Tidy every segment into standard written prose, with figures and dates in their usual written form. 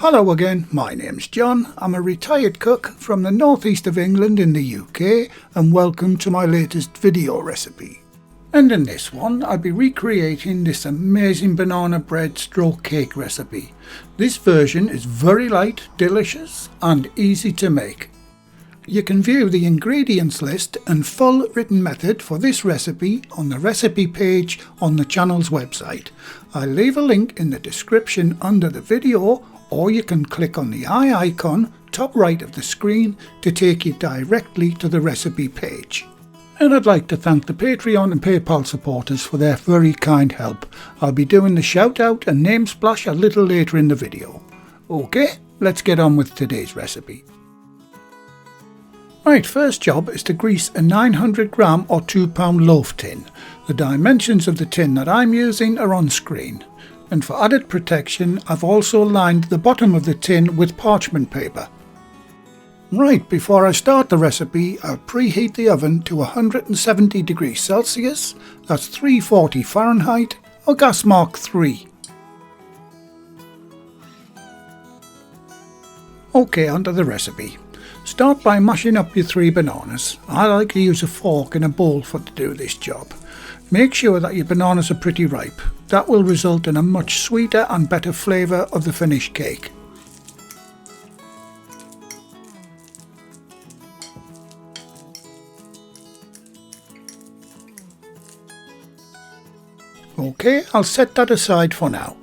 Hello again, my name's John. I'm a retired cook from the northeast of England in the UK, and welcome to my latest video recipe. And in this one I'll be recreating this amazing banana bread stroke cake recipe. This version is very light, delicious and easy to make. You can view the ingredients list and full written method for this recipe on the recipe page on the channel's website. I'll leave a link in the description under the video, or you can click on the eye icon top right of the screen to take you directly to the recipe page. And I'd like to thank the Patreon and PayPal supporters for their very kind help. I'll be doing the shout out and name splash a little later in the video. Okay, let's get on with today's recipe. Right, first job is to grease a 900 gram or 2 pound loaf tin. The dimensions of the tin that I'm using are on screen. And for added protection, I've also lined the bottom of the tin with parchment paper. Right, before I start the recipe, I'll preheat the oven to 170 degrees Celsius, that's 340 Fahrenheit, or gas mark 3. Okay, onto the recipe. Start by mashing up your 3 bananas. I like to use a fork and a bowl to do this job. Make sure that your bananas are pretty ripe. That will result in a much sweeter and better flavour of the finished cake. Okay, I'll set that aside for now.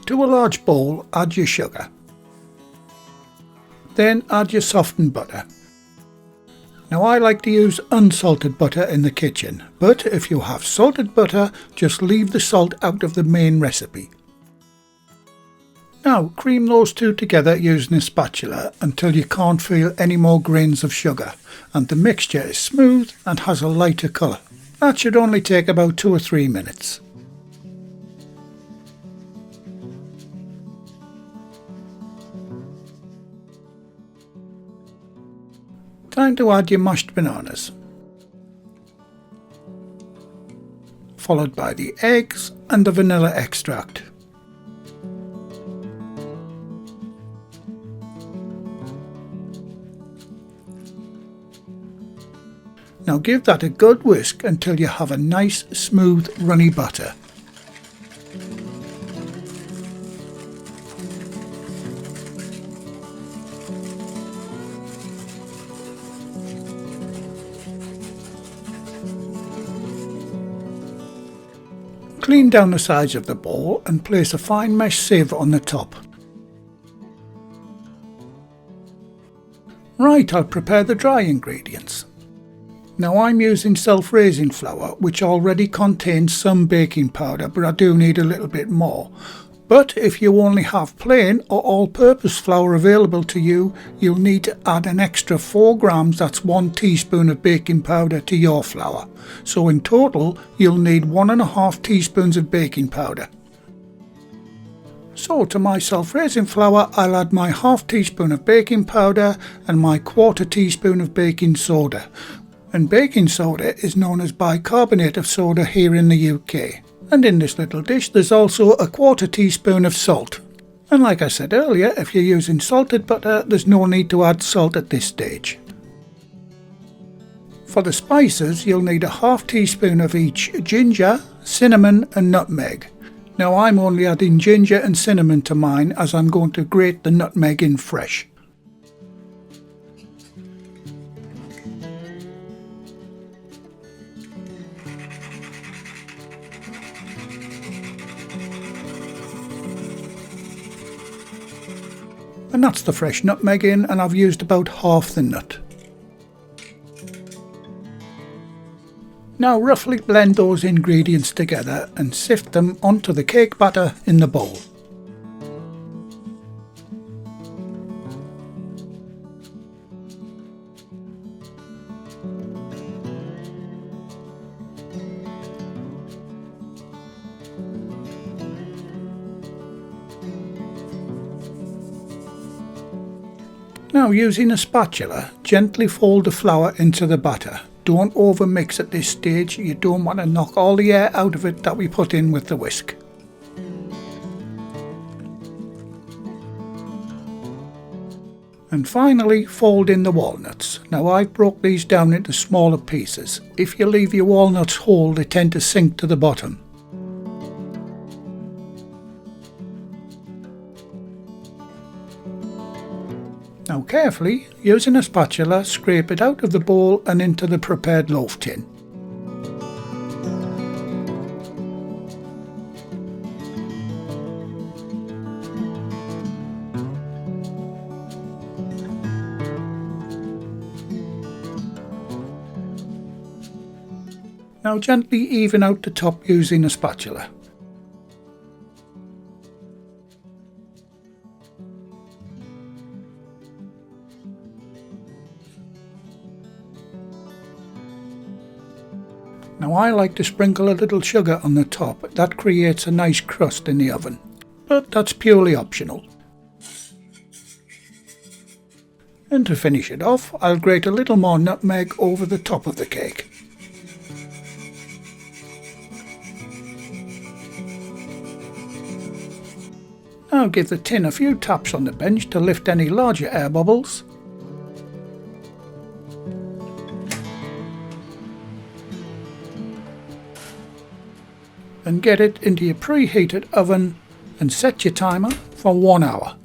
To a large bowl, add your sugar. Then add your softened butter. Now I like to use unsalted butter in the kitchen, but if you have salted butter, just leave the salt out of the main recipe. Now cream those two together using a spatula until you can't feel any more grains of sugar, and the mixture is smooth and has a lighter colour. That should only take about 2 or 3 minutes. Time to add your mashed bananas, followed by the eggs and the vanilla extract. Now give that a good whisk until you have a nice, smooth, runny butter. Clean down the sides of the bowl and place a fine mesh sieve on the top. Right, I'll prepare the dry ingredients. Now I'm using self-raising flour, which already contains some baking powder, but I do need a little bit more. But if you only have plain or all-purpose flour available to you, you'll need to add an extra 4 grams, that's 1 teaspoon of baking powder to your flour. So in total, you'll need 1.5 teaspoons of baking powder. So to my self-raising flour, I'll add my half teaspoon of baking powder and my 1/4 teaspoon of baking soda. And baking soda is known as bicarbonate of soda here in the UK. And in this little dish there's also a 1/4 teaspoon of salt. And like I said earlier, if you're using salted butter, there's no need to add salt at this stage. For the spices, you'll need a half teaspoon of each ginger, cinnamon and nutmeg. Now I'm only adding ginger and cinnamon to mine as I'm going to grate the nutmeg in fresh. And that's the fresh nutmeg in, and I've used about half the nut. Now roughly blend those ingredients together and sift them onto the cake batter in the bowl. Now using a spatula, gently fold the flour into the batter. Don't over mix at this stage, you don't want to knock all the air out of it that we put in with the whisk. And finally, fold in the walnuts. Now I've broke these down into smaller pieces. If you leave your walnuts whole, they tend to sink to the bottom. Now carefully, using a spatula, scrape it out of the bowl and into the prepared loaf tin. Now gently even out the top using a spatula. Now I like to sprinkle a little sugar on the top. That creates a nice crust in the oven, but that's purely optional. And to finish it off, I'll grate a little more nutmeg over the top of the cake. Now give the tin a few taps on the bench to lift any larger air bubbles. And get it into your preheated oven and set your timer for 1 hour.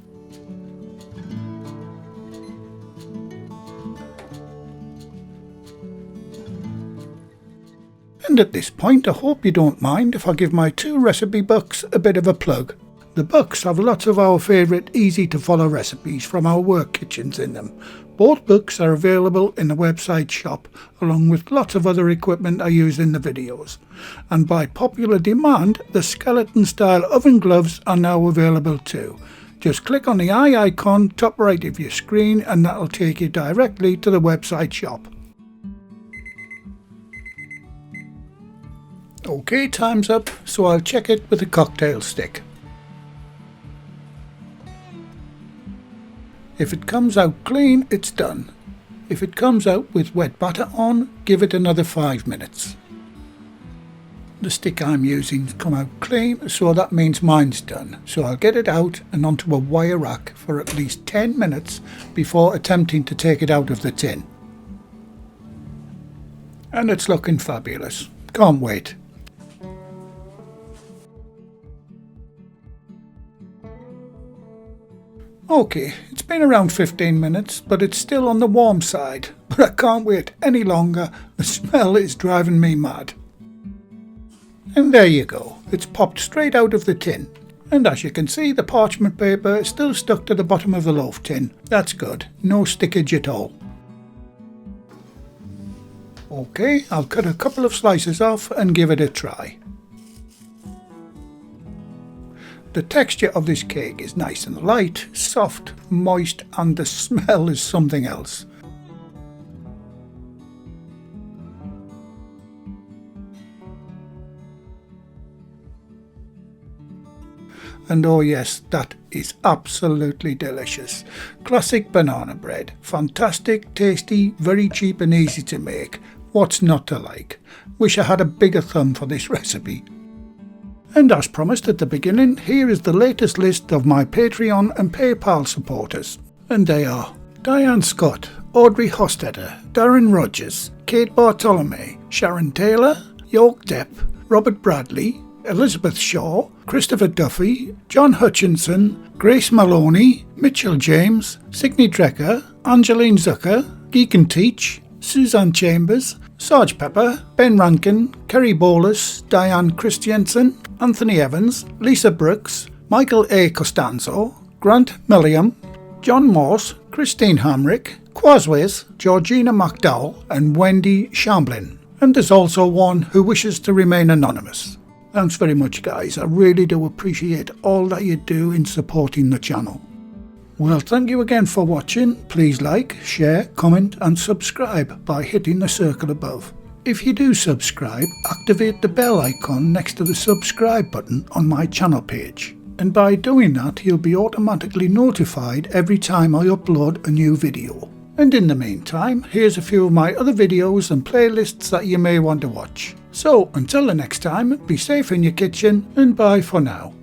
And at this point, I hope you don't mind if I give my 2 recipe books a bit of a plug. The books have lots of our favourite easy to follow recipes from our work kitchens in them. Both books are available in the website shop, along with lots of other equipment I use in the videos. And by popular demand, the skeleton style oven gloves are now available too. Just click on the eye icon top right of your screen and that'll take you directly to the website shop. Okay, time's up, so I'll check it with a cocktail stick. If it comes out clean, it's done. If it comes out with wet batter on, give it another 5 minutes. The stick I'm using's come out clean, so that means mine's done. So I'll get it out and onto a wire rack for at least 10 minutes before attempting to take it out of the tin. And it's looking fabulous. Can't wait. Okay, it's been around 15 minutes, but it's still on the warm side. But I can't wait any longer. The smell is driving me mad. And there you go. It's popped straight out of the tin. And as you can see, the parchment paper is still stuck to the bottom of the loaf tin. That's good. No stickage at all. Okay, I'll cut a couple of slices off and give it a try. The texture of this cake is nice and light, soft, moist, and the smell is something else. And oh yes, that is absolutely delicious. Classic banana bread. Fantastic, tasty, very cheap and easy to make. What's not to like? Wish I had a bigger thumb for this recipe. And as promised at the beginning, here is the latest list of my Patreon and PayPal supporters. And they are Diane Scott, Audrey Hostetter, Darren Rogers, Kate Bartolome, Sharon Taylor, York Depp, Robert Bradley, Elizabeth Shaw, Christopher Duffy, John Hutchinson, Grace Maloney, Mitchell James, Signe Drecker, Angeline Zucker, Geek and Teach, Suzanne Chambers, Sarge Pepper, Ben Rankin, Kerry Bolus, Diane Christiansen, Anthony Evans, Lisa Brooks, Michael A. Costanzo, Grant Milliam, John Morse, Christine Hamrick, Quasways, Georgina McDowell and Wendy Shamblin. And there's also one who wishes to remain anonymous. Thanks very much guys, I really do appreciate all that you do in supporting the channel. Well, thank you again for watching. Please like, share, comment and subscribe by hitting the circle above. If you do subscribe, activate the bell icon next to the subscribe button on my channel page. And by doing that, you'll be automatically notified every time I upload a new video. And in the meantime, here's a few of my other videos and playlists that you may want to watch. So, until the next time, be safe in your kitchen and bye for now.